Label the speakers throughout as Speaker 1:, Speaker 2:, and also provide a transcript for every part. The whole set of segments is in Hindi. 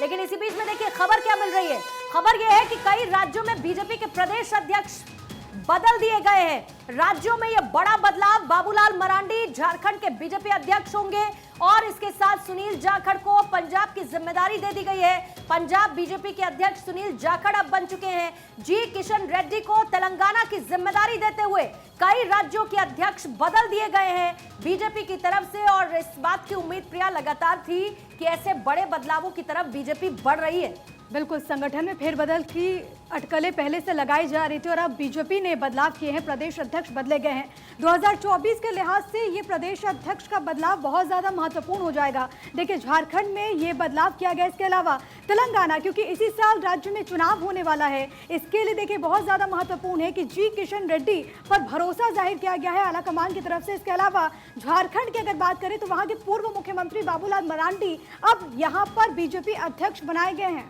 Speaker 1: लेकिन इसी बीच में देखिए खबर क्या मिल रही है। खबर यह है कि कई राज्यों में बीजेपी के प्रदेश अध्यक्ष बदल दिए गए हैं। राज्यों में यह बड़ा बदलाव, बाबूलाल मरांडी झारखंड के बीजेपी अध्यक्ष होंगे और इसके साथ सुनील जाखड़ को पंजाब की जिम्मेदारी दे दी गई है। पंजाब बीजेपी के अध्यक्ष सुनील जाखड़ अब बन चुके हैं। जी किशन रेड्डी को तेलंगाना की जिम्मेदारी देते हुए कई राज्यों के अध्यक्ष बदल दिए गए हैं बीजेपी की तरफ से, और इस बात की उम्मीद प्रिया लगातार थी कि ऐसे बड़े बदलावों की तरफ बीजेपी बढ़ रही है।
Speaker 2: बिल्कुल, संगठन में फेरबदल की अटकलें पहले से लगाई जा रही थी और अब बीजेपी ने बदलाव किए हैं, प्रदेश अध्यक्ष बदले गए हैं। 2024 के लिहाज से ये प्रदेश अध्यक्ष का बदलाव बहुत ज़्यादा महत्वपूर्ण हो जाएगा। देखिए, झारखंड में ये बदलाव किया गया, इसके अलावा तेलंगाना, क्योंकि इसी साल राज्य में चुनाव होने वाला है, इसके लिए देखिए बहुत ज़्यादा महत्वपूर्ण है कि जी किशन रेड्डी पर भरोसा जाहिर किया गया है आलाकमान की तरफ से। इसके अलावा झारखंड की अगर बात करें तो वहाँ के पूर्व मुख्यमंत्री बाबूलाल मरांडी अब यहाँ पर बीजेपी अध्यक्ष बनाए गए हैं।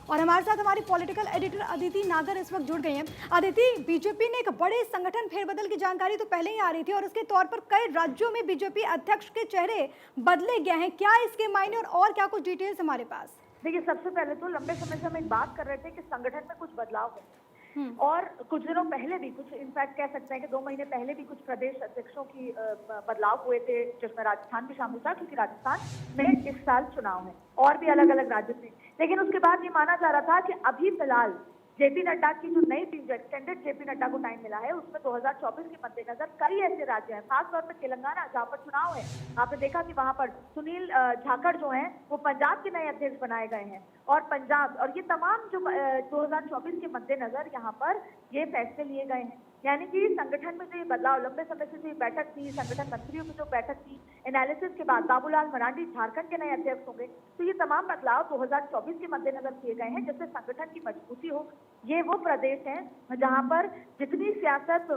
Speaker 2: और हमारे साथ हमारी पॉलिटिकल एडिटर अदिति नागर इस वक्त जुड़ गई हैं। अदिति, बीजेपी ने एक बड़े संगठन फेरबदल की जानकारी तो पहले ही आ रही थी और उसके तौर पर कई राज्यों में बीजेपी अध्यक्ष के चेहरे बदले गए हैं, क्या इसके मायने और क्या कुछ डिटेल्स हमारे पास?
Speaker 3: देखिए, सबसे पहले तो लंबे समय से हम एक बात कर रहे थे कि संगठन में कुछ बदलाव है और कुछ दिनों पहले भी कुछ, इनफैक्ट कह सकते हैं कि 2 महीने पहले भी कुछ प्रदेश अध्यक्षों की बदलाव हुए थे, जिसमें राजस्थान भी शामिल था, क्योंकि राजस्थान में इस साल चुनाव है और भी अलग अलग राज्य थे। लेकिन उसके बाद ये माना जा रहा था कि अभी फिलहाल जेपी नड्डा की जो नई टीम, जो एक्सटेंडेड जेपी नड्डा को टाइम मिला है, उसमें 2024 के मद्देनजर कई ऐसे राज्य हैं, खासतौर पर तेलंगाना जहाँ पर चुनाव है। आपने देखा कि वहां पर सुनील जाखड़ जो हैं वो पंजाब के नए अध्यक्ष बनाए गए हैं और पंजाब, और ये तमाम जो 2024 के मद्देनजर यहाँ पर ये फैसले लिए गए हैं। यानी कि संगठन में जो ये बदलाव, लंबे समय से जो ये बैठक थी, संगठन मंत्रियों की जो बैठक थी, एनालिसिस के बाद बाबूलाल मरांडी झारखंड के नए अध्यक्ष होंगे, तो ये तमाम बदलाव 2024 के मद्देनजर किए गए हैं, जिससे संगठन की मजबूती हो। ये वो प्रदेश हैं जहां पर जितनी सियासत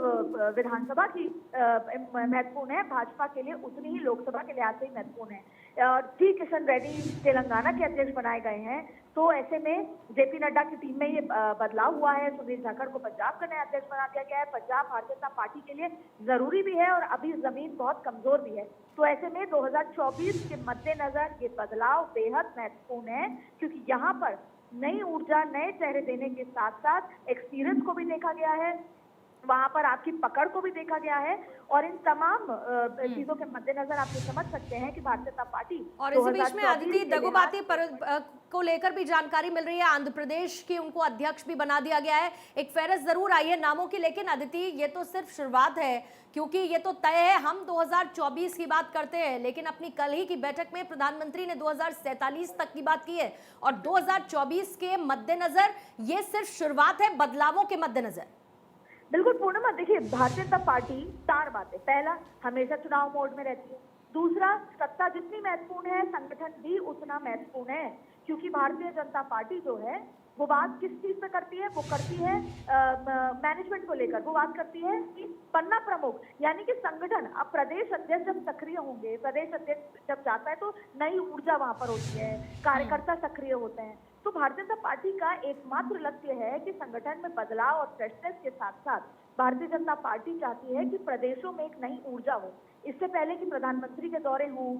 Speaker 3: विधानसभा की महत्वपूर्ण है, भाजपा के लिए उतनी ही लोकसभा के लिहाज से ही महत्वपूर्ण है। और जी किशन रेड्डी तेलंगाना के अध्यक्ष बनाए गए हैं, तो ऐसे में जेपी नड्डा की टीम में ये बदलाव हुआ है। सुनील जाखड़ को पंजाब का नया अध्यक्ष बना दिया गया है। पंजाब भारतीय जनता पार्टी के लिए जरूरी भी है और अभी जमीन बहुत कमजोर भी है, तो ऐसे में 2024 के मद्देनजर ये बदलाव बेहद महत्वपूर्ण है, क्योंकि यहाँ पर नई ऊर्जा, नए चेहरे देने के साथ साथ एक्सपीरियंस को भी देखा गया है, वहां पर आपकी पकड़ को भी देखा गया है, और इन तमाम चीजों के मद्देनजर आप ये समझ सकते हैं कि भारतीय जनता पार्टी।
Speaker 1: और इसी बीच में अदिति, दगोबाती को लेकर भी जानकारी मिल रही है, आंध्र प्रदेश की उनको अध्यक्ष भी बना दिया गया है। एक फहरिस्त जरूर आई है नामों की, लेकिन अदिति ये तो सिर्फ शुरुआत है, क्योंकि ये तो तय है। हम 2024 की बात करते हैं, लेकिन अपनी कल ही की बैठक में प्रधानमंत्री ने 2047 तक की बात की है, और 2024 के मद्देनजर ये सिर्फ शुरुआत है बदलावों के मद्देनजर।
Speaker 3: बिल्कुल पूर्णिमा, देखिए भारतीय जनता पार्टी 4 बातें, पहला हमेशा चुनाव मोड में रहती है, दूसरा सत्ता जितनी महत्वपूर्ण है संगठन भी उतना महत्वपूर्ण है, क्योंकि भारतीय जनता पार्टी जो है वो बात किस चीज पे करती है, वो करती है मैनेजमेंट को लेकर, वो बात करती है कि पन्ना प्रमुख यानी कि संगठन। अब प्रदेश अध्यक्ष जब सक्रिय होंगे, प्रदेश अध्यक्ष जब जाता है तो नई ऊर्जा वहां पर होती है, कार्यकर्ता सक्रिय होते हैं, तो भारतीय जनता पार्टी का एकमात्र लक्ष्य है कि संगठन में बदलाव और फ्रेशनेस के साथ साथ भारतीय जनता पार्टी चाहती है कि प्रदेशों में एक नई ऊर्जा हो। इससे पहले कि प्रधानमंत्री के दौरे हों,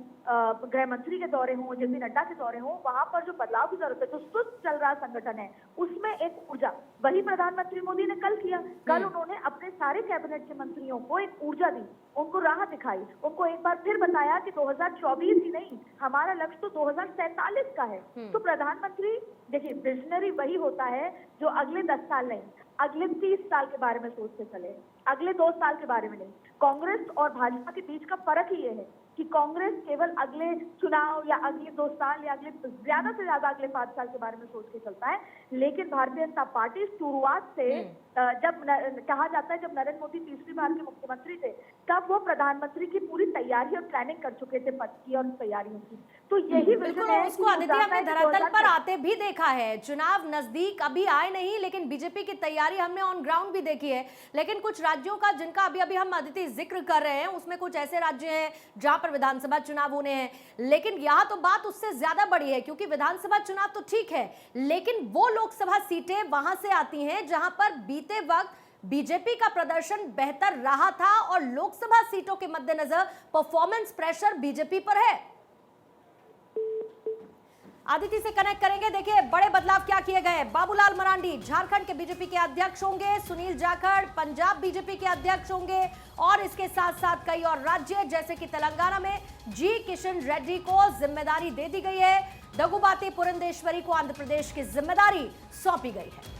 Speaker 3: गृह मंत्री के दौरे हों, जेपी नड्डा के दौरे हों, वहां पर जो बदलाव की जरूरत है, जो सुस्त चल रहा संगठन है, उसमें एक ऊर्जा, वही प्रधानमंत्री मोदी ने कल किया। कल उन्होंने अपने सारे कैबिनेट के मंत्रियों को एक ऊर्जा दी, उनको राह दिखाई, उनको एक बार फिर बताया कि 2024 ही नहीं, हमारा लक्ष्य तो 2047 का है। तो प्रधानमंत्री, देखिए विजनरी वही होता है जो अगले 10 साल नहीं, अगले 30 साल के बारे में सोच के चले, अगले 2 साल के बारे में नहीं। कांग्रेस और भाजपा के बीच का फर्क ही ये है कि कांग्रेस केवल अगले चुनाव या अगले 2 साल या अगले ज्यादा से ज्यादा अगले 5 साल के बारे में सोच के चलता है, लेकिन भारतीय जनता पार्टी शुरुआत से जब कहा जाता है, जब नरेंद्र मोदी तीसरी बार के मुख्यमंत्री थे, तब वो प्रधानमंत्री की पूरी तैयारी और प्लानिंग कर चुके थे पद की और तैयारियों की। तो यही विजन है।
Speaker 1: उसको अदिति हमने धरातल पर आते भी देखा है, चुनाव नजदीक अभी आए नहीं, लेकिन बीजेपी की तैयारी हमने ऑन ग्राउंड भी देखी है। लेकिन कुछ राज्यों का जिनका अभी अभी हम अदिति जिक्र कर रहे हैं, उसमें कुछ ऐसे राज्य हैं जहां पर विधानसभा चुनाव होने हैं, लेकिन यहां तो बात उससे ज्यादा बड़ी है, क्योंकि विधानसभा चुनाव तो ठीक है, लेकिन वो लोकसभा सीटें वहां से आती हैं जहां पर बीते वक्त बीजेपी का प्रदर्शन बेहतर रहा था, और लोकसभा सीटों के मद्देनजर परफॉर्मेंस प्रेशर बीजेपी पर है। आदिति से कनेक्ट करेंगे। देखिए बड़े बदलाव क्या किए गए। बाबूलाल मरांडी झारखंड के बीजेपी के अध्यक्ष होंगे, सुनील जाखड़ पंजाब बीजेपी के अध्यक्ष होंगे और इसके साथ साथ कई और राज्य जैसे कि तेलंगाना में जी किशन रेड्डी को जिम्मेदारी दे दी गई है। दगुबाती पुरंदेश्वरी को आंध्र प्रदेश की जिम्मेदारी सौंपी गई है।